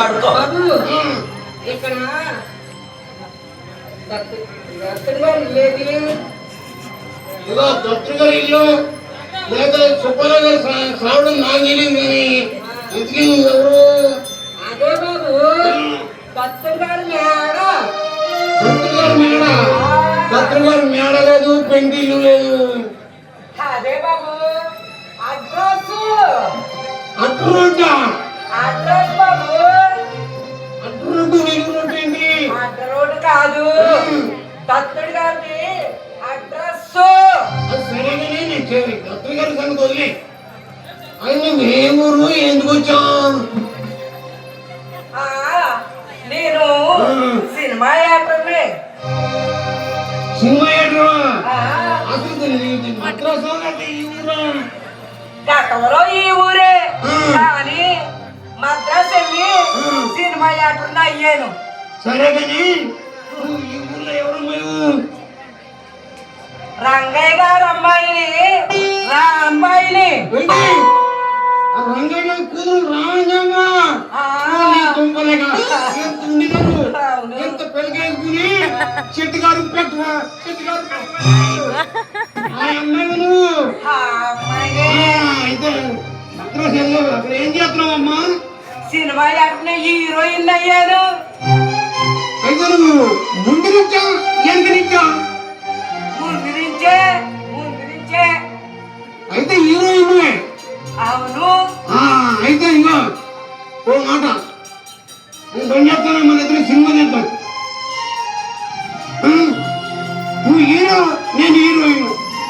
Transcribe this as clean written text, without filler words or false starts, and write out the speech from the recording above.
ఆడుకో. ఇక్కడ దత్తుడు గారి ఇల్లు లేదా సుబ్బారావు గారు సావడం నాకు తెలియదు కానీ ఇంటికి ఎవరు అదే బాబు దత్తుడు గారి మేడ. దత్తుడు గారి మేడ. దత్తుడు గారి మేడ లేదు, పెంకిల్లు లేదు. అదే బాబు అడ్రస్. అడ్రస్ అడ్రస్ బాబు. అడ్రస్ ఏంటి? అడ్డ రోడ్డు కాదు, దత్తుడు గారిది అడ్రస్. సరేగానే నేను దత్తుడు గారి సంగతి వదిలే. అది ఏ ఊరు, ఎందుకు వచ్చాం? నేను సినిమా యాత్రనే. సినిమా యాత్ర? అసలు మద్రాసు ఈ ఊరా? గతంలో ఈ ఊరే, కానీ మద్రాసు వెళ్ళి సినిమా యాత్ర అయ్యాను. సరే కానీ ఈ ఊర్లో ఎవరమ్మాయి? రంగయ్య గారు అమ్మాయిని, అమ్మాయిని. రంగయ్య కూతురు రాజంగా ఎంత పెళ్ళికేసుకుని చెట్టుగారు పెట్ట అమ్మాయి నువ్వు అయితే మద్రాసు వెళ్ళావు. అక్కడ ఏం చేస్తున్నావు అమ్మా? సినిమా యాత్ర హీరోయిన్ అయ్యాను. అయితే నువ్వు ముందు నుంచా వెనక నుంచా? ముందు నుంచే. అయితే హీరోయిన్. అవును. అయితే ఇంకో ఓ మాట,